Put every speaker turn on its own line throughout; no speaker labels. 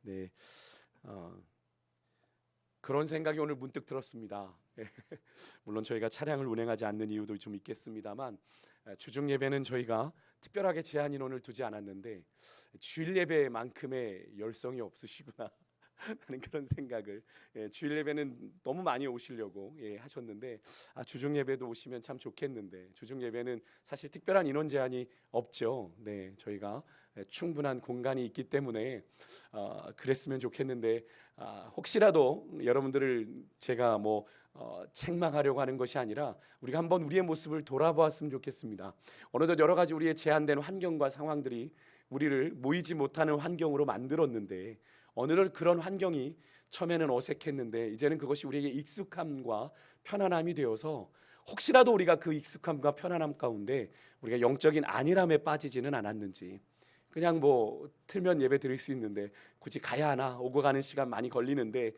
네, 어, 그런 생각이 오늘 문득 들었습니다. 물론 저희가 차량을 운행하지 않는 이유도 좀 있겠습니다만 주중 예배는 저희가 특별하게 제한 인원을 두지 않았는데 주일 예배만큼의 열성이 없으시구나 하는 그런 생각을, 주일 예배는 너무 많이 오시려고 하셨는데 주중 예배도 오시면 참 좋겠는데 주중 예배는 사실 특별한 인원 제한이 없죠. 네, 저희가 충분한 공간이 있기 때문에 그랬으면 좋겠는데 혹시라도 여러분들을 제가 책망하려고 하는 것이 아니라 우리가 한번 우리의 모습을 돌아보았으면 좋겠습니다. 어느덧 여러 가지 우리의 제한된 환경과 상황들이 우리를 모이지 못하는 환경으로 만들었는데 어느덧 그런 환경이 처음에는 어색했는데 이제는 그것이 우리에게 익숙함과 편안함이 되어서 혹시라도 우리가 그 익숙함과 편안함 가운데 우리가 영적인 안일함에 빠지지는 않았는지, 그냥 틀면 예배 드릴 수 있는데 굳이 가야 하나, 오고 가는 시간 많이 걸리는데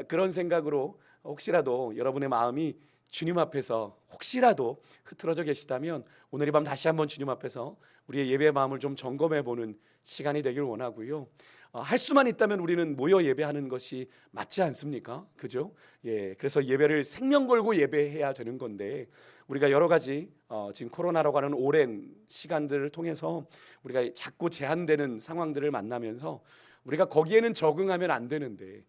그런 생각으로 혹시라도 여러분의 마음이 주님 앞에서 혹시라도 흐트러져 계시다면 오늘 이 밤 다시 한번 주님 앞에서 우리의 예배의 마음을 좀 점검해 보는 시간이 되길 원하고요. 할 수만 있다면 우리는 모여 예배하는 것이 맞지 않습니까? 그죠? 그래서 예배를 생명 걸고 예배해야 되는 건데 우리가 여러 가지 지금 코로나라고 하는 오랜 시간들을 통해서 우리가 자꾸 제한되는 상황들을 만나면서 우리가 거기에는 적응하면 안 되는데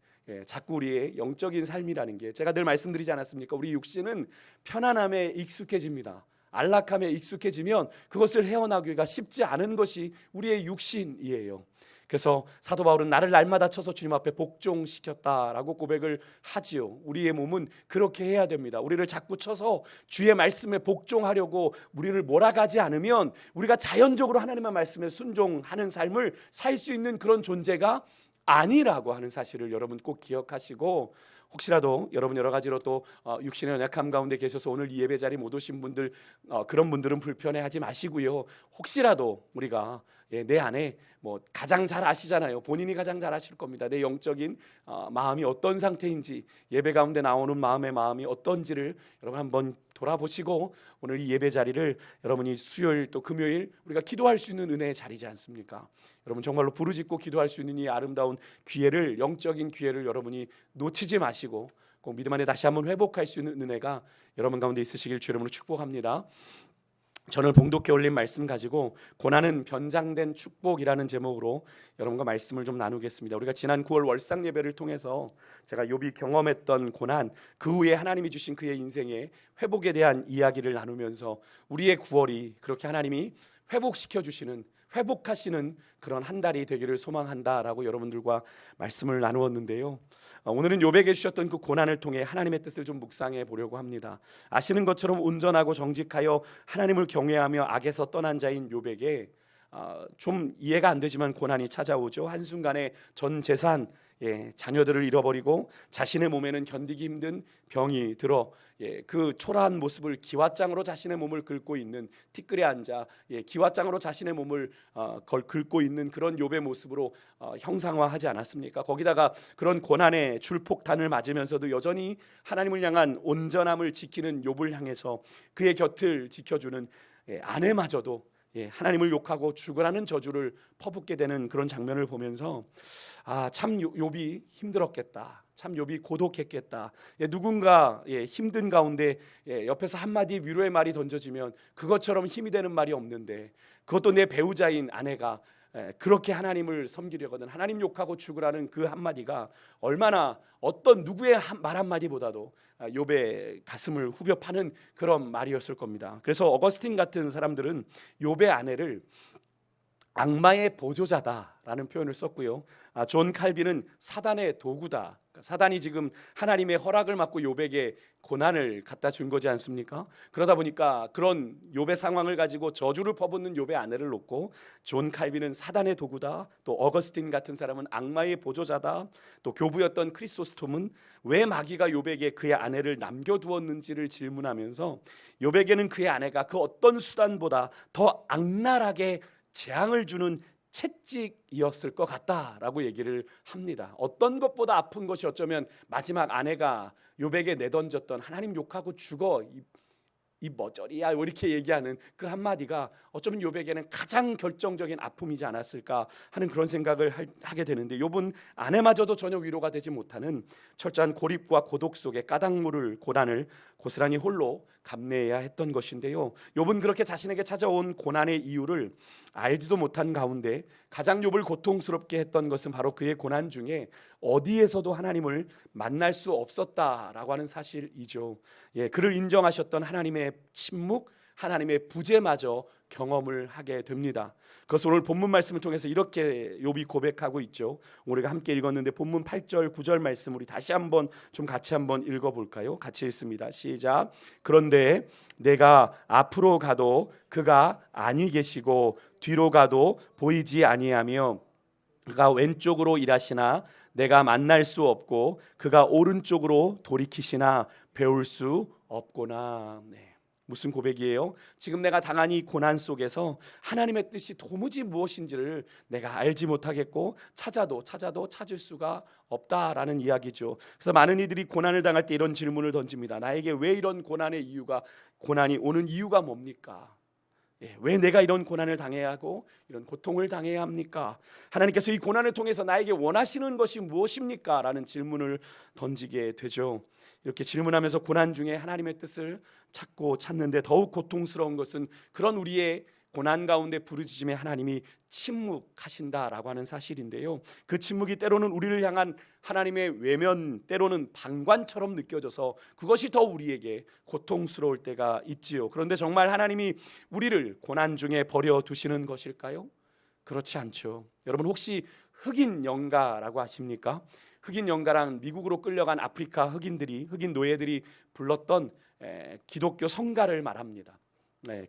자꾸 우리의 영적인 삶이라는 게, 제가 늘 말씀드리지 않았습니까? 우리 육신은 편안함에 익숙해집니다. 안락함에 익숙해지면 그것을 헤어나기가 쉽지 않은 것이 우리의 육신이에요. 그래서 사도 바울은 나를 날마다 쳐서 주님 앞에 복종시켰다라고 고백을 하지요. 우리의 몸은 그렇게 해야 됩니다. 우리를 자꾸 쳐서 주의 말씀에 복종하려고 우리를 몰아가지 않으면 우리가 자연적으로 하나님의 말씀에 순종하는 삶을 살 수 있는 그런 존재가 아니라고 하는 사실을 여러분 꼭 기억하시고, 혹시라도 여러분 여러 가지로 또 육신의 연약함 가운데 계셔서 오늘 이 예배 자리 못 오신 분들, 그런 분들은 불편해하지 마시고요. 혹시라도 우리가 내 안에 가장 잘 아시잖아요. 본인이 가장 잘 아실 겁니다. 내 영적인 마음이 어떤 상태인지, 예배 가운데 나오는 마음이 어떤지를 여러분 한번 돌아보시고 오늘 이 예배 자리를 여러분이 수요일 또 금요일 우리가 기도할 수 있는 은혜의 자리지 않습니까? 여러분 정말로 부르짖고 기도할 수 있는 이 아름다운 기회를, 영적인 기회를 여러분이 놓치지 마시고 꼭 믿음 안에 다시 한번 회복할 수 있는 은혜가 여러분 가운데 있으시길 주 이름으로 축복합니다. 저는 봉독해 올린 말씀 가지고 고난은 변장된 축복이라는 제목으로 여러분과 말씀을 좀 나누겠습니다. 우리가 지난 9월 월상 예배를 통해서 제가 욥이 경험했던 고난, 그 후에 하나님이 주신 그의 인생의 회복에 대한 이야기를 나누면서 우리의 9월이 그렇게 하나님이 회복시켜 주시는, 회복하시는 그런 한 달이 되기를 소망한다라고 여러분들과 말씀을 나누었는데요. 오늘은 욥에게 주셨던 그 고난을 통해 하나님의 뜻을 좀 묵상해 보려고 합니다. 아시는 것처럼 온전하고 정직하여 하나님을 경외하며 악에서 떠난 자인 욥에게 좀 이해가 안 되지만 고난이 찾아오죠. 한순간에 전 재산, 자녀들을 잃어버리고 자신의 몸에는 견디기 힘든 병이 들어 그 초라한 모습을 기왓장으로 자신의 몸을 긁고 있는, 티끌에 앉아 기왓장으로 자신의 몸을 긁고 있는 그런 욥의 모습으로 형상화하지 않았습니까? 거기다가 그런 고난의 줄폭탄을 맞으면서도 여전히 하나님을 향한 온전함을 지키는 욥을 향해서 그의 곁을 지켜주는 아내마저도 하나님을 욕하고 죽으라는 저주를 퍼붓게 되는 그런 장면을 보면서 참 욥이 힘들었겠다, 참 욥이 고독했겠다. 누군가 힘든 가운데 옆에서 한마디 위로의 말이 던져지면 그것처럼 힘이 되는 말이 없는데, 그것도 내 배우자인 아내가 그렇게 하나님을 섬기려거든 하나님 욕하고 죽으라는 그 한마디가 얼마나 어떤 누구의 말 한마디보다도 욥의 가슴을 후벼 파는 그런 말이었을 겁니다. 그래서 어거스틴 같은 사람들은 욥의 아내를 악마의 보조자다라는 표현을 썼고요. 존 칼빈은 사단의 도구다. 사단이 지금 하나님의 허락을 받고 욥에게 고난을 갖다 준 거지 않습니까? 그러다 보니까 그런 욥의 상황을 가지고 저주를 퍼붓는 욥의 아내를 놓고 존 칼빈은 사단의 도구다, 또 어거스틴 같은 사람은 악마의 보조자다, 또 교부였던 크리소스톰은 왜 마귀가 욥에게 그의 아내를 남겨두었는지를 질문하면서 욥에게는 그의 아내가 그 어떤 수단보다 더 악랄하게 재앙을 주는 채찍이었을 것 같다라고 얘기를 합니다. 어떤 것보다 아픈 것이 어쩌면 마지막 아내가 욥에게 내던졌던 하나님 욕하고 죽어, 이 머저리야 이렇게 얘기하는 그 한마디가 어쩌면 욥에게는 가장 결정적인 아픔이지 않았을까 하는 그런 생각을 하게 되는데, 욥은 아내마저도 전혀 위로가 되지 못하는 철저한 고립과 고독 속에 까닭물을 고난을 고스란히 홀로 감내해야 했던 것인데요, 욥은 그렇게 자신에게 찾아온 고난의 이유를 알지도 못한 가운데 가장 욥을 고통스럽게 했던 것은 바로 그의 고난 중에 어디에서도 하나님을 만날 수 없었다라고 하는 사실이죠. 그를 인정하셨던 하나님의 침묵, 하나님의 부재마저 경험을 하게 됩니다. 그것을 오늘 본문 말씀을 통해서 이렇게 욥이 고백하고 있죠. 우리가 함께 읽었는데 본문 8절 9절 말씀 우리 다시 한번 좀 같이 한번 읽어볼까요? 같이 읽습니다. 시작. 그런데 내가 앞으로 가도 그가 아니 계시고 뒤로 가도 보이지 아니하며 그가 왼쪽으로 일하시나 내가 만날 수 없고 그가 오른쪽으로 돌이키시나 배울 수 없구나. 무슨 고백이에요? 지금 내가 당한 이 고난 속에서 하나님의 뜻이 도무지 무엇인지를 내가 알지 못하겠고 찾아도 찾을 수가 없다라는 이야기죠. 그래서 많은 이들이 고난을 당할 때 이런 질문을 던집니다. 나에게 왜 이런 고난이 오는 이유가 뭡니까? 왜 내가 이런 고난을 당해야 하고 이런 고통을 당해야 합니까? 하나님께서 이 고난을 통해서 나에게 원하시는 것이 무엇입니까? 라는 질문을 던지게 되죠. 이렇게 질문하면서 고난 중에 하나님의 뜻을 찾는데 더욱 고통스러운 것은 그런 우리의 고난 가운데 부르짖음에 하나님이 침묵하신다라고 하는 사실인데요, 그 침묵이 때로는 우리를 향한 하나님의 외면, 때로는 방관처럼 느껴져서 그것이 더 우리에게 고통스러울 때가 있지요. 그런데 정말 하나님이 우리를 고난 중에 버려두시는 것일까요? 그렇지 않죠. 여러분 혹시 흑인 영가라고 아십니까? 흑인 영가란 미국으로 끌려간 아프리카 흑인 노예들이 불렀던 기독교 성가를 말합니다.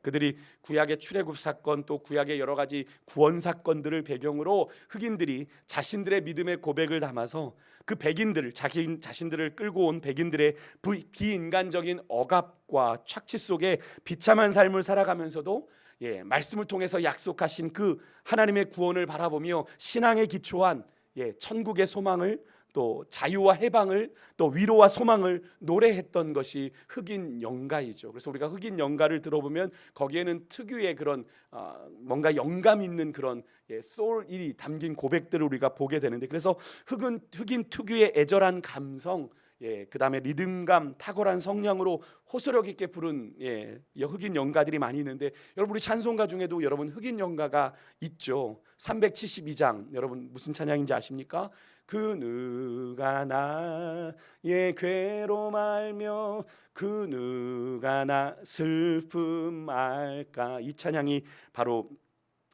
그들이 구약의 출애굽 사건 또 구약의 여러 가지 구원 사건들을 배경으로 흑인들이 자신들의 믿음의 고백을 담아서 그 백인들, 자신들을 끌고 온 백인들의 비인간적인 억압과 착취 속에 비참한 삶을 살아가면서도 말씀을 통해서 약속하신 그 하나님의 구원을 바라보며 신앙에 기초한 천국의 소망을, 또 자유와 해방을, 또 위로와 소망을 노래했던 것이 흑인 영가이죠. 그래서 우리가 흑인 영가를 들어보면 거기에는 특유의 그런 뭔가 영감 있는 그런 소울이 담긴 고백들을 우리가 보게 되는데, 그래서 흑인 특유의 애절한 감성, 그 다음에 리듬감, 탁월한 성량으로 호소력 있게 부른 흑인 영가들이 많이 있는데, 여러분 우리 찬송가 중에도 여러분 흑인 영가가 있죠. 372장 여러분 무슨 찬양인지 아십니까? 그 누가 나의 괴로움 알며 그 누가 나 슬픔 알까, 이 찬양이 바로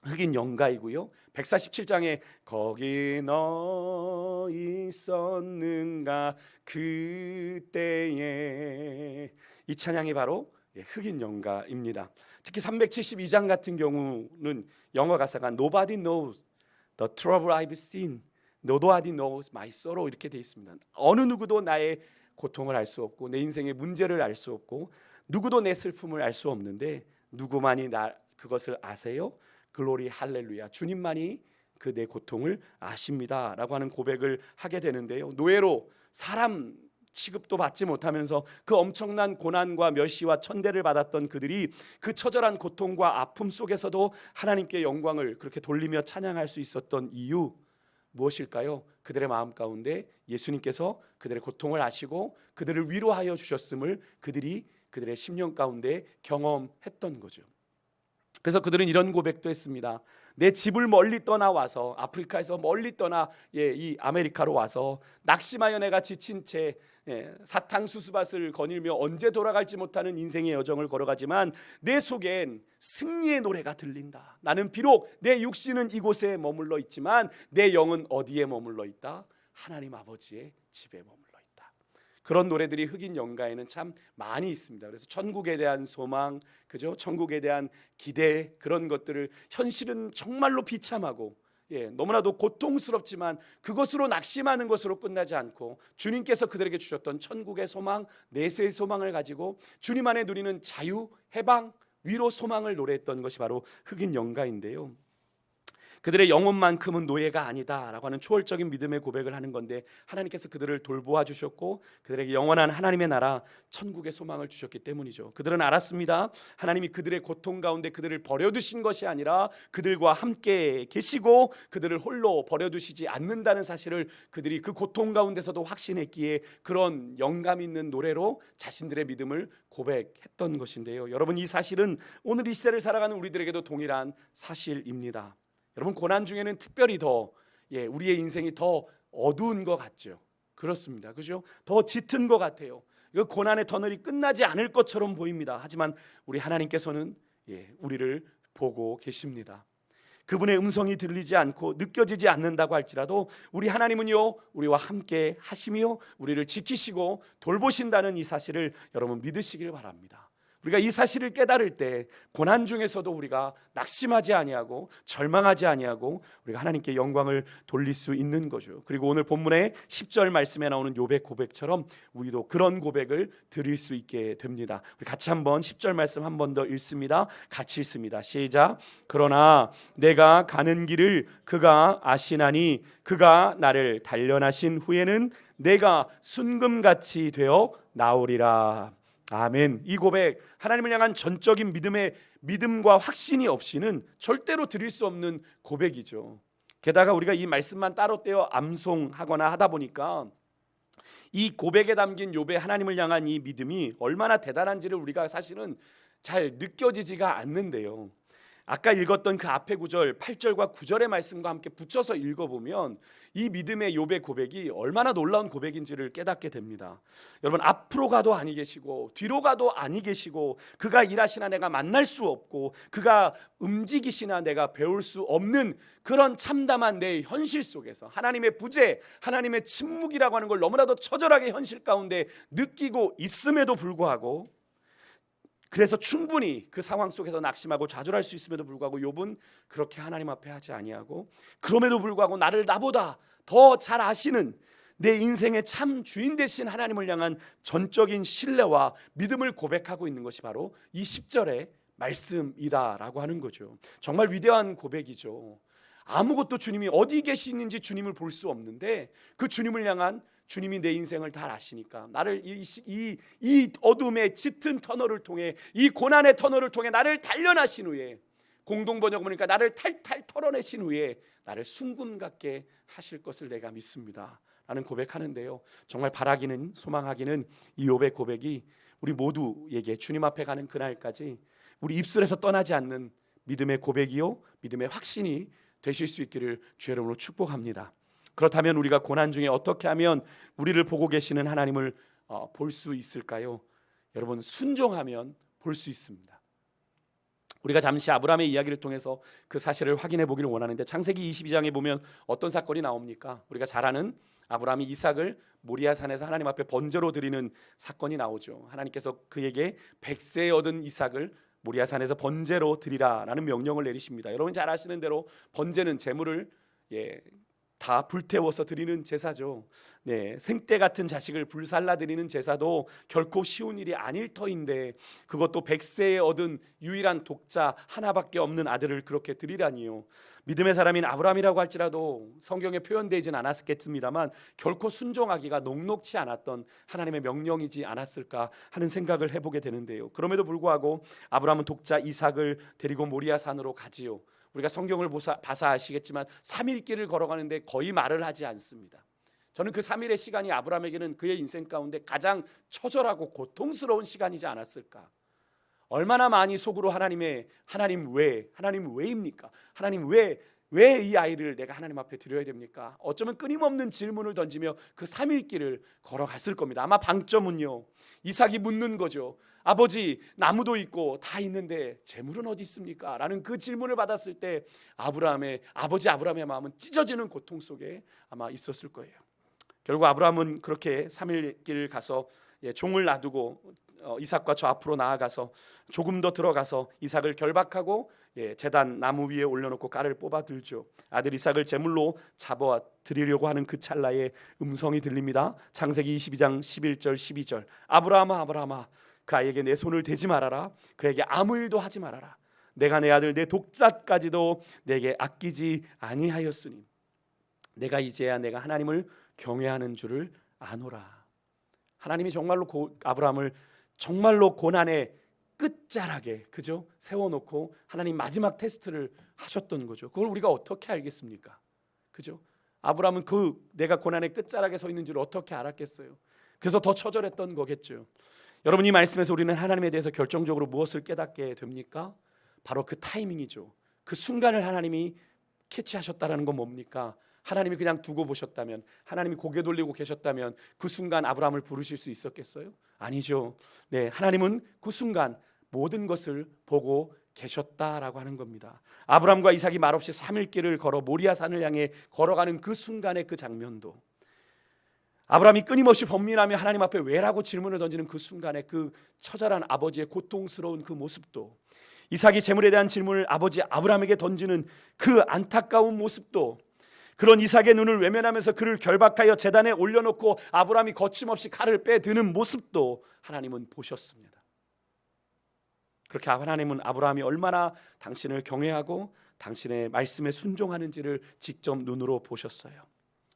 흑인 영가이고요. 147장에 거기 너 있었는가 그때에, 이 찬양이 바로 흑인 영가입니다. 특히 372장 같은 경우는 영어 가사가 Nobody knows the trouble I've seen, Nobody knows my sorrow 이렇게 되어 있습니다. 어느 누구도 나의 고통을 알 수 없고 내 인생의 문제를 알 수 없고 누구도 내 슬픔을 알 수 없는데 누구만이 그것을 아세요? 글로리 할렐루야, 주님만이 그 내 고통을 아십니다 라고 하는 고백을 하게 되는데요, 노예로 사람 취급도 받지 못하면서 그 엄청난 고난과 멸시와 천대를 받았던 그들이 그 처절한 고통과 아픔 속에서도 하나님께 영광을 그렇게 돌리며 찬양할 수 있었던 이유 무엇일까요? 그들의 마음 가운데 예수님께서 그들의 고통을 아시고 그들을 위로하여 주셨음을 그들이 그들의 심령 가운데 경험했던 거죠. 그래서 그들은 이런 고백도 했습니다. 내 집을 멀리 떠나와서, 아프리카에서 멀리 떠나 이 아메리카로 와서 낙심하여 내가 지친 채 사탕수수밭을 거닐며 언제 돌아갈지 못하는 인생의 여정을 걸어가지만 내 속엔 승리의 노래가 들린다. 나는 비록 내 육신은 이곳에 머물러 있지만 내 영은 어디에 머물러 있다? 하나님 아버지의 집에 머물러 있다. 그런 노래들이 흑인 영가에는 참 많이 있습니다. 그래서 천국에 대한 소망, 그죠? 천국에 대한 기대, 그런 것들을 현실은 정말로 비참하고 너무나도 고통스럽지만 그것으로 낙심하는 것으로 끝나지 않고 주님께서 그들에게 주셨던 천국의 소망, 내세의 소망을 가지고 주님 안에 누리는 자유, 해방, 위로, 소망을 노래했던 것이 바로 흑인 영가인데요, 그들의 영혼만큼은 노예가 아니다라고 하는 초월적인 믿음의 고백을 하는 건데, 하나님께서 그들을 돌보아 주셨고 그들에게 영원한 하나님의 나라 천국의 소망을 주셨기 때문이죠. 그들은 알았습니다. 하나님이 그들의 고통 가운데 그들을 버려두신 것이 아니라 그들과 함께 계시고 그들을 홀로 버려두시지 않는다는 사실을 그들이 그 고통 가운데서도 확신했기에 그런 영감 있는 노래로 자신들의 믿음을 고백했던 것인데요. 여러분, 이 사실은 오늘 이 시대를 살아가는 우리들에게도 동일한 사실입니다. 여러분, 고난 중에는 특별히 더 우리의 인생이 더 어두운 것 같죠. 그렇습니다. 그죠? 더 짙은 것 같아요. 그 고난의 터널이 끝나지 않을 것처럼 보입니다. 하지만 우리 하나님께서는 우리를 보고 계십니다. 그분의 음성이 들리지 않고 느껴지지 않는다고 할지라도 우리 하나님은요, 우리와 함께 하시며 우리를 지키시고 돌보신다는 이 사실을 여러분 믿으시길 바랍니다. 우리가 이 사실을 깨달을 때 고난 중에서도 우리가 낙심하지 아니하고 절망하지 아니하고 우리가 하나님께 영광을 돌릴 수 있는 거죠. 그리고 오늘 본문의 10절 말씀에 나오는 욥의 고백처럼 우리도 그런 고백을 드릴 수 있게 됩니다. 우리 같이 한번 10절 말씀 한 번 더 읽습니다. 같이 읽습니다. 시작. 그러나 내가 가는 길을 그가 아시나니 그가 나를 단련하신 후에는 내가 순금같이 되어 나오리라. 아멘. 이 고백, 하나님을 향한 전적인 믿음과 확신이 없이는 절대로 드릴 수 없는 고백이죠. 게다가 우리가 이 말씀만 따로 떼어 암송하거나 하다 보니까 이 고백에 담긴 욥의 하나님을 향한 이 믿음이 얼마나 대단한지를 우리가 사실은 잘 느껴지지가 않는데요. 아까 읽었던 그 앞에 구절 8절과 9절의 말씀과 함께 붙여서 읽어보면 이 믿음의 욥의 고백이 얼마나 놀라운 고백인지를 깨닫게 됩니다. 여러분, 앞으로 가도 아니 계시고 뒤로 가도 아니 계시고 그가 일하시나 내가 만날 수 없고 그가 움직이시나 내가 배울 수 없는 그런 참담한 내 현실 속에서 하나님의 부재, 하나님의 침묵이라고 하는 걸 너무나도 처절하게 현실 가운데 느끼고 있음에도 불구하고, 그래서 충분히 그 상황 속에서 낙심하고 좌절할 수 있음에도 불구하고 욥은 그렇게 하나님 앞에 하지 아니하고, 그럼에도 불구하고 나를 나보다 더 잘 아시는 내 인생의 참 주인 되신 하나님을 향한 전적인 신뢰와 믿음을 고백하고 있는 것이 바로 이 10절의 말씀이다라고 하는 거죠. 정말 위대한 고백이죠. 아무것도 주님이 어디 계시는지 주님을 볼 수 없는데 그 주님을 향한, 주님이 내 인생을 다 아시니까 나를 이 어둠의 짙은 터널을 통해, 이 고난의 터널을 통해 나를 단련하신 후에, 공동번역을 보니까 나를 탈탈 털어내신 후에 나를 순금 같게 하실 것을 내가 믿습니다 라는 고백하는데요. 정말 바라기는, 소망하기는 이 욥의 고백이 우리 모두에게 주님 앞에 가는 그날까지 우리 입술에서 떠나지 않는 믿음의 고백이요 믿음의 확신이 되실 수 있기를 주의 이름으로 축복합니다. 그렇다면 우리가 고난 중에 어떻게 하면 우리를 보고 계시는 하나님을 볼 수 있을까요? 여러분, 순종하면 볼 수 있습니다. 우리가 잠시 아브라함의 이야기를 통해서 그 사실을 확인해 보기를 원하는데, 창세기 22장에 보면 어떤 사건이 나옵니까? 우리가 잘 아는 아브라함이 이삭을 모리아 산에서 하나님 앞에 번제로 드리는 사건이 나오죠. 하나님께서 그에게 100세 얻은 이삭을 모리아 산에서 번제로 드리라라는 명령을 내리십니다. 여러분 잘 아시는 대로 번제는 제물을 다 불태워서 드리는 제사죠. 생때 같은 자식을 불살라 드리는 제사도 결코 쉬운 일이 아닐 터인데, 그것도 100세에 얻은 유일한 독자 하나밖에 없는 아들을 그렇게 드리라니요. 믿음의 사람인 아브라함이라고 할지라도 성경에 표현되지는 않았겠습니다만 결코 순종하기가 녹록치 않았던 하나님의 명령이지 않았을까 하는 생각을 해보게 되는데요. 그럼에도 불구하고 아브라함은 독자 이삭을 데리고 모리아 산으로 가지요. 우리가 성경을 봐서 아시겠지만 3일 길을 걸어가는데 거의 말을 하지 않습니다. 저는 그 3일의 시간이 아브라함에게는 그의 인생 가운데 가장 처절하고 고통스러운 시간이지 않았을까. 얼마나 많이 속으로 하나님 왜입니까? 하나님 왜 이 아이를 내가 하나님 앞에 드려야 됩니까? 어쩌면 끊임없는 질문을 던지며 그 3일 길을 걸어갔을 겁니다. 아마 방점은요, 이삭이 묻는 거죠. 아버지, 나무도 있고 다 있는데 재물은 어디 있습니까? 라는 그 질문을 받았을 때 아버지 아브라함의 마음은 찢어지는 고통 속에 아마 있었을 거예요. 결국 아브라함은 그렇게 3일 길을 가서 종을 놔두고 이삭과 저 앞으로 나아가서 조금 더 들어가서 이삭을 결박하고 제단 나무 위에 올려놓고 깔을 뽑아 들죠. 아들 이삭을 제물로 잡아 드리려고 하는 그 찰나에 음성이 들립니다. 창세기 22장 11절 12절. 아브라함아, 아브라함아, 그 아이에게 내 손을 대지 말아라. 그에게 아무 일도 하지 말아라. 내가 내 아들 내 독자까지도 내게 아끼지 아니하였으니 내가 이제야 내가 하나님을 경외하는 줄을 아노라. 하나님이 정말로 아브라함을 정말로 고난의 끝자락에 그죠? 세워놓고 하나님 마지막 테스트를 하셨던 거죠. 그걸 우리가 어떻게 알겠습니까? 그죠? 아브라함은 내가 고난의 끝자락에 서 있는 줄 어떻게 알았겠어요? 그래서 더 처절했던 거겠죠. 여러분, 이 말씀에서 우리는 하나님에 대해서 결정적으로 무엇을 깨닫게 됩니까? 바로 그 타이밍이죠. 그 순간을 하나님이 캐치하셨다라는 건 뭡니까? 하나님이 그냥 두고 보셨다면, 하나님이 고개 돌리고 계셨다면 그 순간 아브라함을 부르실 수 있었겠어요? 아니죠. 네, 하나님은 그 순간 모든 것을 보고 계셨다라고 하는 겁니다. 아브라함과 이삭이 말없이 3일 길을 걸어 모리아 산을 향해 걸어가는 그 순간의 그 장면도, 아브라함이 끊임없이 번민하며 하나님 앞에 왜라고 질문을 던지는 그 순간에 그 처절한 아버지의 고통스러운 그 모습도, 이삭이 재물에 대한 질문을 아버지 아브라함에게 던지는 그 안타까운 모습도, 그런 이삭의 눈을 외면하면서 그를 결박하여 제단에 올려놓고 아브라함이 거침없이 칼을 빼드는 모습도 하나님은 보셨습니다. 그렇게 하나님은 아브라함이 얼마나 당신을 경외하고 당신의 말씀에 순종하는지를 직접 눈으로 보셨어요.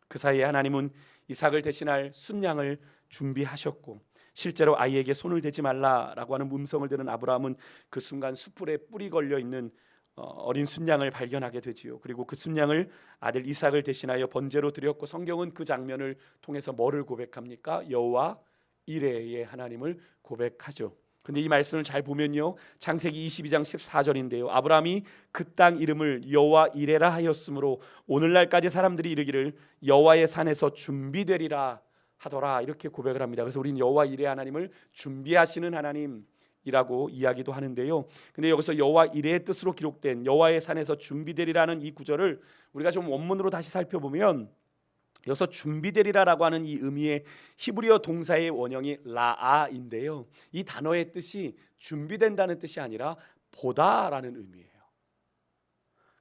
그 사이에 하나님은 이삭을 대신할 순양을 준비하셨고, 실제로 아이에게 손을 대지 말라라고 하는 음성을 들은 아브라함은 그 순간 숯불에 뿔이 걸려 있는 어린 순양을 발견하게 되지요. 그리고 그 순양을 아들 이삭을 대신하여 번제로 드렸고, 성경은 그 장면을 통해서 뭐를 고백합니까? 여호와 이레의 하나님을 고백하죠. 근데 이 말씀을 잘 보면요, 창세기 22장 14절인데요, 아브라함이 그 땅 이름을 여호와 이레라 하였으므로 오늘날까지 사람들이 이르기를 여호와의 산에서 준비되리라 하더라, 이렇게 고백을 합니다. 그래서 우리는 여호와 이레 하나님을 준비하시는 하나님이라고 이야기도 하는데요. 근데 여기서 여호와 이레의 뜻으로 기록된 여호와의 산에서 준비되리라는 이 구절을 우리가 좀 원문으로 다시 살펴보면, 여기서 준비되리라라고 하는 이 의미의 히브리어 동사의 원형이 라아인데요, 이 단어의 뜻이 준비된다는 뜻이 아니라 보다라는 의미예요.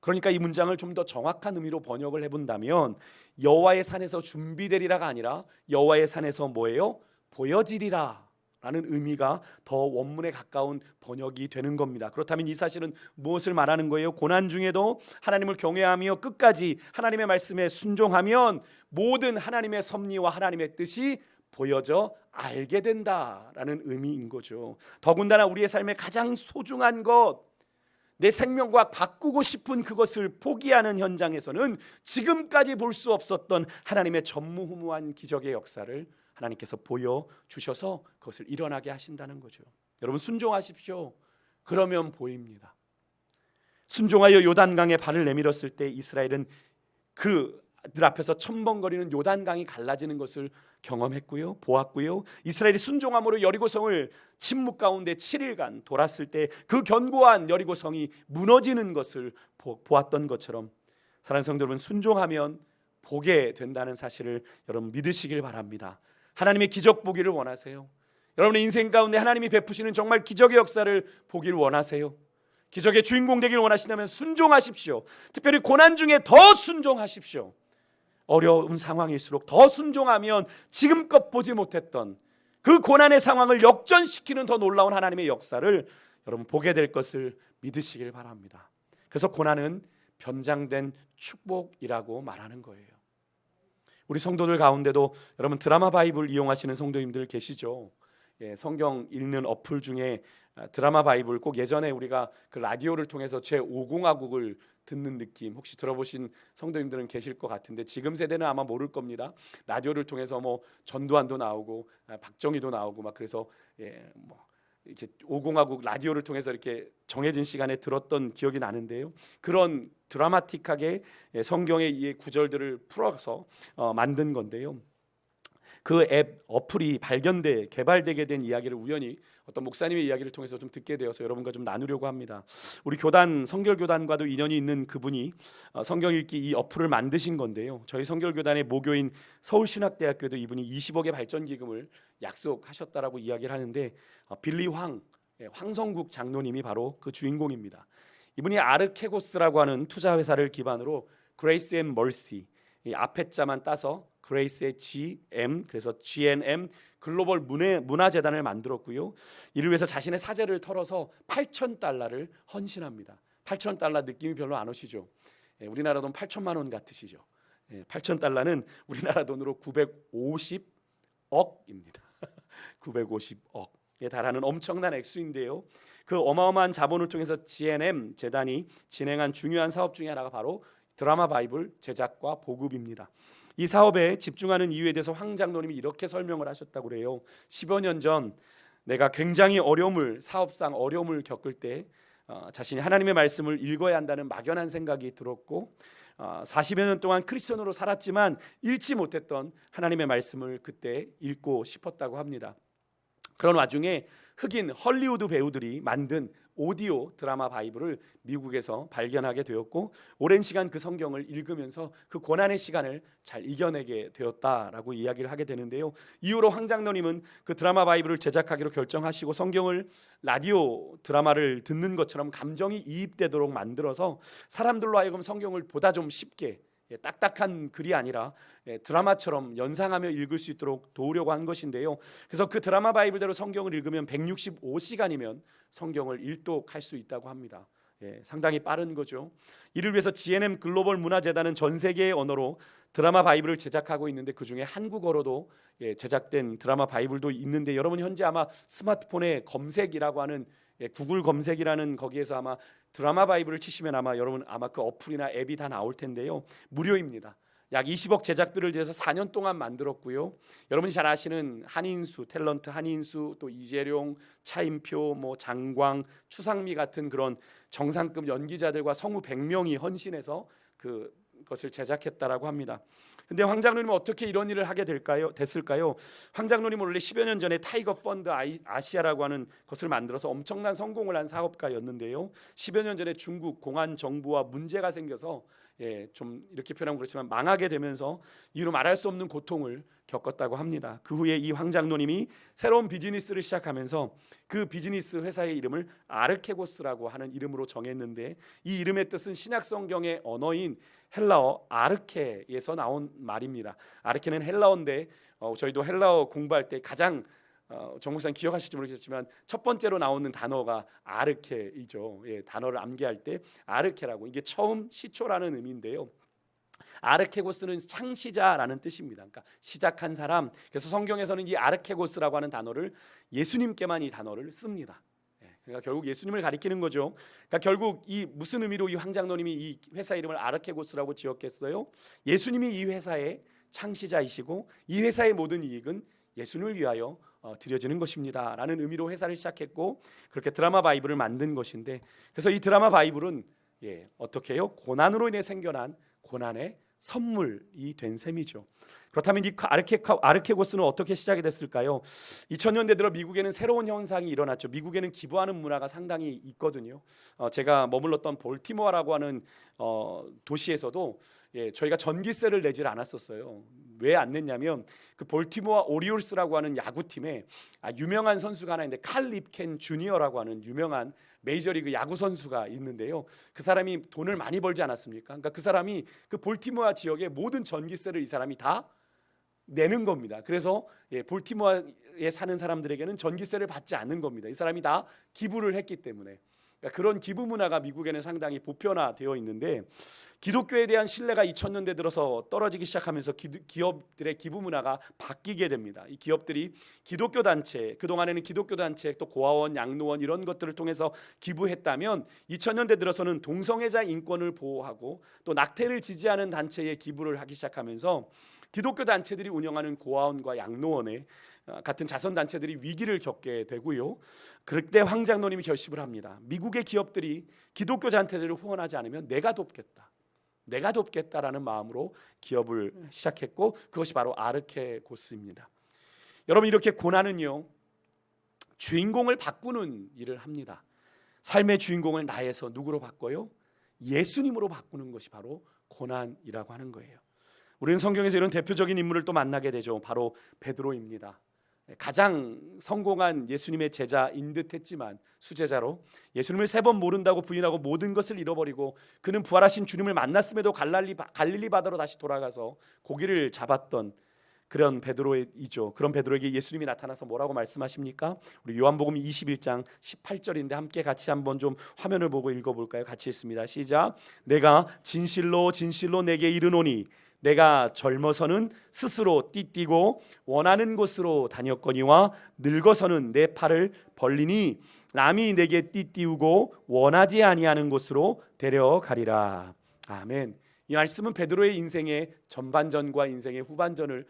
그러니까 이 문장을 좀 더 정확한 의미로 번역을 해본다면, 여호와의 산에서 준비되리라가 아니라 여호와의 산에서 뭐예요? 보여지리라 라는 의미가 더 원문에 가까운 번역이 되는 겁니다. 그렇다면 이 사실은 무엇을 말하는 거예요? 고난 중에도 하나님을 경외하며 끝까지 하나님의 말씀에 순종하면 모든 하나님의 섭리와 하나님의 뜻이 보여져 알게 된다라는 의미인 거죠. 더군다나 우리의 삶의 가장 소중한 것, 내 생명과 바꾸고 싶은 그것을 포기하는 현장에서는 지금까지 볼 수 없었던 하나님의 전무후무한 기적의 역사를 하나님께서 보여주셔서 그것을 일어나게 하신다는 거죠. 여러분, 순종하십시오. 그러면 보입니다. 순종하여 요단강에 발을 내밀었을 때 이스라엘은 그들 앞에서 첨벙거리는 요단강이 갈라지는 것을 경험했고요, 보았고요. 이스라엘이 순종함으로 여리고성을 침묵 가운데 7일간 돌았을 때 그 견고한 여리고성이 무너지는 것을 보았던 것처럼, 사랑하는 성도 여러분, 순종하면 보게 된다는 사실을 여러분 믿으시길 바랍니다. 하나님의 기적 보기를 원하세요? 여러분의 인생 가운데 하나님이 베푸시는 정말 기적의 역사를 보기를 원하세요? 기적의 주인공 되기를 원하신다면 순종하십시오. 특별히 고난 중에 더 순종하십시오. 어려운 상황일수록 더 순종하면 지금껏 보지 못했던 그 고난의 상황을 역전시키는 더 놀라운 하나님의 역사를 여러분 보게 될 것을 믿으시길 바랍니다. 그래서 고난은 변장된 축복이라고 말하는 거예요. 우리 성도들 가운데도 여러분 드라마 바이블 이용하시는 성도님들 계시죠? 성경 읽는 어플 중에 드라마 바이블, 꼭 예전에 우리가 그 라디오를 통해서 제5공화국을 듣는 느낌 혹시 들어보신 성도님들은 계실 것 같은데, 지금 세대는 아마 모를 겁니다. 라디오를 통해서 뭐 전두환도 나오고 박정희도 나오고 막, 그래서 이렇게 5공화국 라디오를 통해서 이렇게 정해진 시간에 들었던 기억이 나는데요. 그런 드라마틱하게 성경의 이 구절들을 풀어서 만든 건데요. 그 앱 어플이 개발되게 된 이야기를 우연히 어떤 목사님의 이야기를 통해서 좀 듣게 되어서 여러분과 좀 나누려고 합니다. 우리 교단, 성결교단과도 인연이 있는 그분이 성경 읽기 이 어플을 만드신 건데요. 저희 성결교단의 모교인 서울신학대학교도 이분이 20억의 발전기금을 약속하셨다라고 이야기를 하는데, 빌리 황성국 장로님이 바로 그 주인공입니다. 이분이 아르케고스라고 하는 투자회사를 기반으로 그레이스 앤 멀시, 이 앞에 자만 따서 그레이스의 GM, 그래서 GNM 글로벌 문화재단을 만들었고요. 이를 위해서 자신의 사재를 털어서 $8,000를 헌신합니다. $8,000 느낌이 별로 안 오시죠? 예, 우리나라 돈 8천만 원 같으시죠? 예, $8,000는 우리나라 돈으로 950억입니다. 950억에 달하는 엄청난 액수인데요. 그 어마어마한 자본을 통해서 GNM 재단이 진행한 중요한 사업 중에 하나가 바로 드라마 바이블 제작과 보급입니다. 이 사업에 집중하는 이유에 대해서 황 장로님이 이렇게 설명을 하셨다고 그래요. 10여 년 전 내가 굉장히 사업상 어려움을 겪을 때 자신이 하나님의 말씀을 읽어야 한다는 막연한 생각이 들었고 40여 년 동안 크리스천으로 살았지만 읽지 못했던 하나님의 말씀을 그때 읽고 싶었다고 합니다. 그런 와중에 흑인 헐리우드 배우들이 만든 오디오 드라마 바이블을 미국에서 발견하게 되었고 오랜 시간 그 성경을 읽으면서 그 고난의 시간을 잘 이겨내게 되었다라고 이야기를 하게 되는데요. 이후로 황 장로님은 그 드라마 바이블을 제작하기로 결정하시고 성경을 라디오 드라마를 듣는 것처럼 감정이 이입되도록 만들어서 사람들로 하여금 성경을 보다 좀 쉽게 딱딱한 글이 아니라 드라마처럼 연상하며 읽을 수 있도록 도우려고 한 것인데요. 그래서 그 드라마 바이블대로 성경을 읽으면 165시간이면 성경을 일독할 수 있다고 합니다. 상당히 빠른 거죠. 이를 위해서 GNM 글로벌 문화재단은 전 세계의 언어로 드라마 바이블을 제작하고 있는데 그중에 한국어로도 제작된 드라마 바이블도 있는데 여러분 현재 아마 스마트폰에 검색이라고 하는 구글 검색이라는 거기에서 아마 드라마 바이블을 치시면 여러분 그 어플이나 앱이 다 나올 텐데요. 무료입니다. 약 20억 제작비를 들여서 4년 동안 만들었고요. 여러분이 잘 아시는 한인수, 탤런트 한인수, 또 이재룡, 차인표, 장광, 추상미 같은 그런 정상급 연기자들과 성우 100명이 헌신해서 그것을 제작했다라고 합니다. 근데 황 장로님은 어떻게 이런 일을 하게 됐을까요? 황 장로님은 원래 10여 년 전에 타이거 펀드 아시아라고 하는 것을 만들어서 엄청난 성공을 한 사업가였는데요. 10여 년 전에 중국 공안 정부와 문제가 생겨서 좀 이렇게 표현하면 그렇지만 망하게 되면서 이유로 말할 수 없는 고통을 겪었다고 합니다. 그 후에 이 황 장로님이 새로운 비즈니스를 시작하면서 그 비즈니스 회사의 이름을 아르케고스라고 하는 이름으로 정했는데 이 이름의 뜻은 신약 성경의 언어인 헬라어 아르케에서 나온 말입니다. 아르케는 헬라어인데 저희도 헬라어 공부할 때 가장 정 목사님 기억하실지 모르겠지만 첫 번째로 나오는 단어가 아르케이죠. 단어를 암기할 때 아르케라고, 이게 처음 시초라는 의미인데요. 아르케고스는 창시자라는 뜻입니다. 그러니까 시작한 사람. 그래서 성경에서는 이 아르케고스라고 하는 단어를 예수님께만 이 단어를 씁니다. 그러니까 결국 예수님을 가리키는 거죠. 그러니까 결국 이 무슨 의미로 이 황 장로님이 이 회사 이름을 아르케고스라고 지었겠어요? 예수님이 이 회사의 창시자이시고 이 회사의 모든 이익은 예수님을 위하여 드려지는 것입니다 라는 의미로 회사를 시작했고 그렇게 드라마 바이블을 만든 것인데, 그래서 이 드라마 바이블은 어떻게 해요? 고난으로 인해 생겨난 고난의 선물이 된 셈이죠. 그렇다면 이 아르케고스는 어떻게 시작이 됐을까요? 2000년대 들어 미국에는 새로운 현상이 일어났죠. 미국에는 기부하는 문화가 상당히 있거든요. 제가 머물렀던 볼티모어라고 하는 도시에서도 저희가 전기세를 내질 않았었어요. 왜 안 냈냐면 그 볼티모어 오리올스라고 하는 야구팀에 유명한 선수가 하나 있는데 칼 립켄 주니어라고 하는 유명한 메이저리그 야구 선수가 있는데요. 그 사람이 돈을 많이 벌지 않았습니까? 그러니까 그 사람이 그 볼티모어 지역의 모든 전기세를 이 사람이 다 내는 겁니다. 그래서 볼티모어에 사는 사람들에게는 전기세를 받지 않는 겁니다. 이 사람이 다 기부를 했기 때문에. 그러니까 그런 기부 문화가 미국에는 상당히 보편화되어 있는데 기독교에 대한 신뢰가 2000년대 들어서 떨어지기 시작하면서 기업들의 기부 문화가 바뀌게 됩니다. 이 기업들이 기독교 단체, 그동안에는 기독교 단체 또 고아원, 양로원 이런 것들을 통해서 기부했다면 2000년대 들어서는 동성애자 인권을 보호하고 또 낙태를 지지하는 단체에 기부를 하기 시작하면서 기독교 단체들이 운영하는 고아원과 양로원에 같은 자선단체들이 위기를 겪게 되고요. 그럴 때 황 장로님이 결심을 합니다. 미국의 기업들이 기독교 단체들을 후원하지 않으면 내가 돕겠다라는 마음으로 기업을 시작했고 그것이 바로 아르케고스입니다. 여러분, 이렇게 고난은요 주인공을 바꾸는 일을 합니다. 삶의 주인공을 나에서 누구로 바꿔요? 예수님으로 바꾸는 것이 바로 고난이라고 하는 거예요. 우리는 성경에서 이런 대표적인 인물을 또 만나게 되죠. 바로 베드로입니다. 가장 성공한 예수님의 제자인 듯했지만 수제자로 예수님을 3번 모른다고 부인하고 모든 것을 잃어버리고 그는 부활하신 주님을 만났음에도 갈릴리 바다로 다시 돌아가서 고기를 잡았던 그런 베드로이죠. 그런 베드로에게 예수님이 나타나서 뭐라고 말씀하십니까? 우리 요한복음 21장 18절인데 함께 같이 한번 좀 화면을 보고 읽어볼까요? 같이 읽습니다. 시작. 내가 진실로 진실로 내게 이르노니 내가 젊어서는 스스로 띠띠고 원하는 곳으로 다녔거니와 늙어서는 내 팔을 벌리니 남이 내게 띠띠우고 원하지 아니하는 곳으로 데려가리라. 아멘. 이 말씀은 베드로의 인생의 전반전과 인생의 후반전을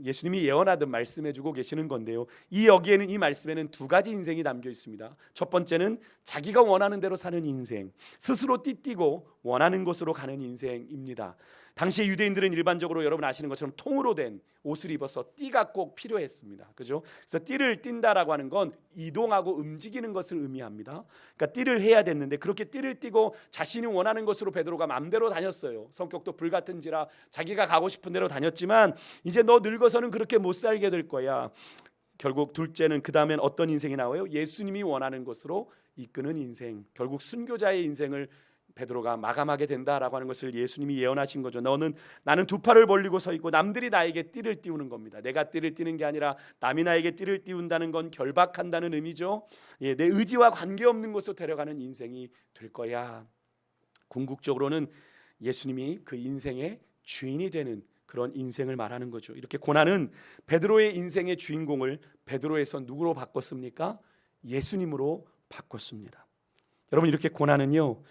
예수님이 예언하듯 말씀해주고 계시는 건데요. 여기에는 이 말씀에는 2가지 인생이 담겨 있습니다. 첫 번째는 자기가 원하는 대로 사는 인생, 스스로 띠띠고 원하는 곳으로 가는 인생입니다. 당시 유대인들은 일반적으로 여러분 아시는 것처럼 통으로 된 옷을 입어서 띠가 꼭 필요했습니다. 그죠? 그래서 띠를 띈다라고 하는 건 이동하고 움직이는 것을 의미합니다. 그러니까 띠를 해야 됐는데 그렇게 띠를 띠고 자신이 원하는 곳으로 베드로가 마음대로 다녔어요. 성격도 불같은지라 자기가 가고 싶은 대로 다녔지만 이제 너 늙어서는 그렇게 못 살게 될 거야. 결국 둘째는 그 다음엔 어떤 인생이 나와요? 예수님이 원하는 곳으로 이끄는 인생. 결국 순교자의 인생을 베드로가 마감하게 된다라고 하는 것을 예수님이 예언하신 거죠. 나는 2 팔을 벌리고 서 있고 남들이 나에게 띠를 띄우는 겁니다. 내가 띠를 띠는 게 아니라 남이 나에게 띠를 띄운다는 건 결박한다는 의미죠. 내 의지와 관계없는 곳으로 데려가는 인생이 될 거야. 궁극적으로는 예수님이 그 인생의 주인이 되는 그런 인생을 말하는 거죠. 이렇게 고난은 베드로의 인생의 주인공을 베드로에서 누구로 바꿨습니까? 예수님으로 바꿨습니다. 여러분, 이렇게 고난은요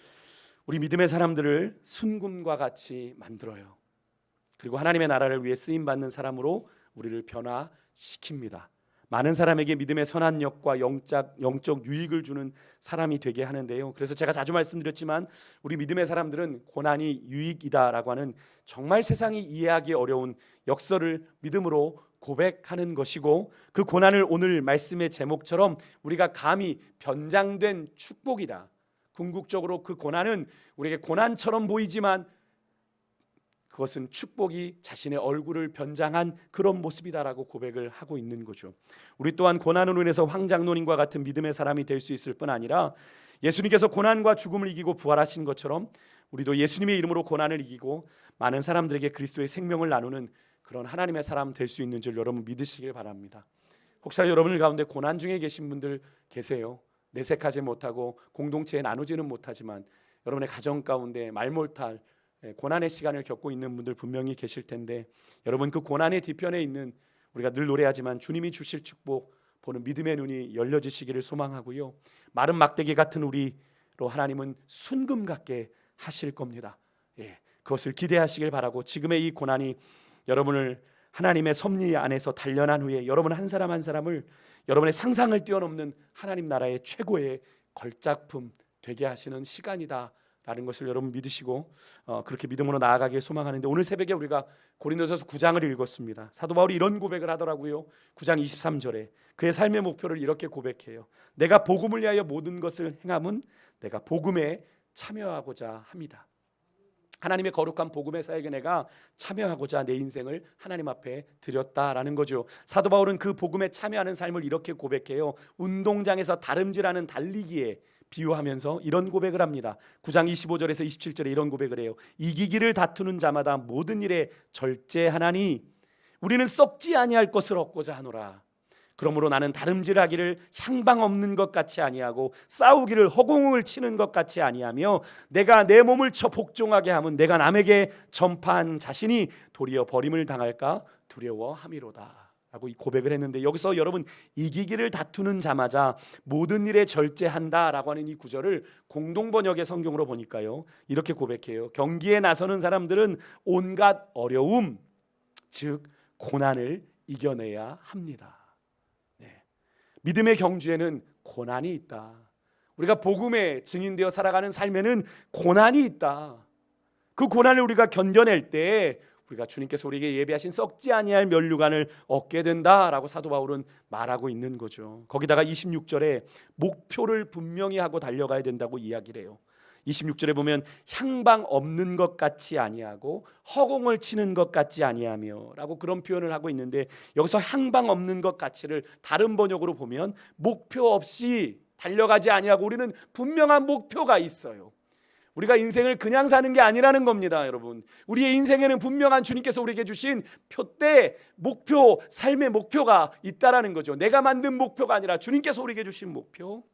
우리 믿음의 사람들을 순금과 같이 만들어요. 그리고 하나님의 나라를 위해 쓰임받는 사람으로 우리를 변화시킵니다. 많은 사람에게 믿음의 선한 역과 영적 유익을 주는 사람이 되게 하는데요. 그래서 제가 자주 말씀드렸지만 우리 믿음의 사람들은 고난이 유익이다라고 하는 정말 세상이 이해하기 어려운 역설을 믿음으로 고백하는 것이고, 그 고난을 오늘 말씀의 제목처럼 우리가 감히 변장된 축복이다. 궁극적으로 그 고난은 우리에게 고난처럼 보이지만 그것은 축복이 자신의 얼굴을 변장한 그런 모습이다라고 고백을 하고 있는 거죠. 우리 또한 고난으로 인해서 황장로님과 같은 믿음의 사람이 될 수 있을 뿐 아니라 예수님께서 고난과 죽음을 이기고 부활하신 것처럼 우리도 예수님의 이름으로 고난을 이기고 많은 사람들에게 그리스도의 생명을 나누는 그런 하나님의 사람 될 수 있는 줄 여러분 믿으시길 바랍니다. 혹시나 여러분들 가운데 고난 중에 계신 분들 계세요. 내색하지 못하고 공동체에 나누지는 못하지만 여러분의 가정 가운데 말 못할 고난의 시간을 겪고 있는 분들 분명히 계실 텐데, 여러분 그 고난의 뒤편에 있는 우리가 늘 노래하지만 주님이 주실 축복 보는 믿음의 눈이 열려지시기를 소망하고요. 마른 막대기 같은 우리로 하나님은 순금 같게 하실 겁니다. 그것을 기대하시길 바라고, 지금의 이 고난이 여러분을 하나님의 섭리 안에서 단련한 후에 여러분 한 사람 한 사람을 여러분의 상상을 뛰어넘는 하나님 나라의 최고의 걸작품 되게 하시는 시간이다라는 것을 여러분 믿으시고 그렇게 믿음으로 나아가길 소망하는데, 오늘 새벽에 우리가 고린도전서 9장을 읽었습니다. 사도 바울이 이런 고백을 하더라고요. 9장 23절에 그의 삶의 목표를 이렇게 고백해요. 내가 복음을 위하여 모든 것을 행함은 내가 복음에 참여하고자 합니다. 하나님의 거룩한 복음의 사역에 내가 참여하고자 내 인생을 하나님 앞에 드렸다라는 거죠. 사도 바울은 그 복음에 참여하는 삶을 이렇게 고백해요. 운동장에서 다름질하는 달리기에 비유하면서 이런 고백을 합니다. 9장 25절에서 27절에 이런 고백을 해요. 이기기를 다투는 자마다 모든 일에 절제하나니 우리는 썩지 아니할 것을 얻고자 하노라. 그러므로 나는 다름질하기를 향방 없는 것 같이 아니하고 싸우기를 허공을 치는 것 같이 아니하며 내가 내 몸을 쳐 복종하게 하면 내가 남에게 전파한 자신이 도리어 버림을 당할까 두려워함이로다 라고 이 고백을 했는데, 여기서 여러분 이기기를 다투는 자마자 모든 일에 절제한다라고 하는 이 구절을 공동번역의 성경으로 보니까요 이렇게 고백해요. 경기에 나서는 사람들은 온갖 어려움 즉 고난을 이겨내야 합니다. 믿음의 경주에는 고난이 있다. 우리가 복음의 증인되어 살아가는 삶에는 고난이 있다. 그 고난을 우리가 견뎌낼 때 우리가 주님께서 우리에게 예비하신 썩지 아니할 면류관을 얻게 된다라고 사도 바울은 말하고 있는 거죠. 거기다가 26절에 목표를 분명히 하고 달려가야 된다고 이야기를 해요. 26절에 보면 향방 없는 것 같이 아니하고 허공을 치는 것 같지 아니하며라고 그런 표현을 하고 있는데, 여기서 향방 없는 것 같이를 다른 번역으로 보면 목표 없이 달려가지 아니하고, 우리는 분명한 목표가 있어요. 우리가 인생을 그냥 사는 게 아니라는 겁니다, 여러분. 우리의 인생에는 분명한 주님께서 우리에게 주신 표대, 목표, 삶의 목표가 있다라는 거죠. 내가 만든 목표가 아니라 주님께서 우리에게 주신 목표.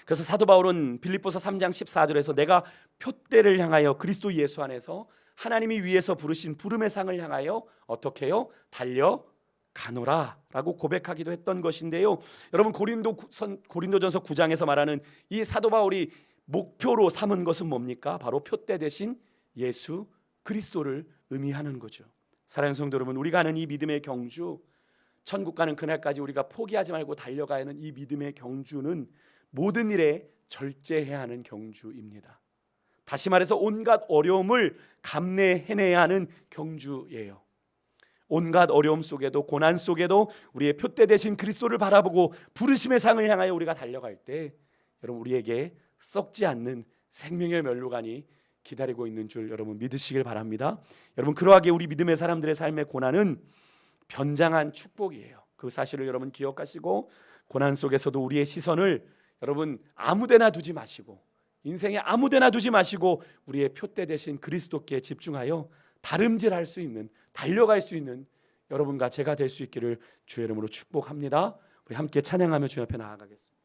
그래서 사도 바울은 빌립보서 3장 14절에서 내가 표대를 향하여 그리스도 예수 안에서 하나님이 위에서 부르신 부름의 상을 향하여 어떻게 해요? 달려가노라 라고 고백하기도 했던 것인데요, 여러분, 고린도전서 9장에서 말하는 이 사도 바울이 목표로 삼은 것은 뭡니까? 바로 표대 대신 예수 그리스도를 의미하는 거죠. 사랑하는 성도 여러분, 우리가 하는 이 믿음의 경주, 천국 가는 그날까지 우리가 포기하지 말고 달려가야 하는 이 믿음의 경주는 모든 일에 절제해야 하는 경주입니다. 다시 말해서 온갖 어려움을 감내해내야 하는 경주예요. 온갖 어려움 속에도, 고난 속에도 우리의 표대 대신 그리스도를 바라보고 부르심의 상을 향하여 우리가 달려갈 때, 여러분, 우리에게 썩지 않는 생명의 면류관이 기다리고 있는 줄 여러분 믿으시길 바랍니다. 여러분, 그러하게 우리 믿음의 사람들의 삶의 고난은 변장한 축복이에요. 그 사실을 여러분 기억하시고, 고난 속에서도 우리의 시선을 여러분 아무데나 두지 마시고, 인생에 아무데나 두지 마시고 우리의 표대 대신 그리스도께 집중하여 다름질할 수 있는, 달려갈 수 있는 여러분과 제가 될 수 있기를 주의 이름으로 축복합니다. 우리 함께 찬양하며 주님 앞에 나아가겠습니다.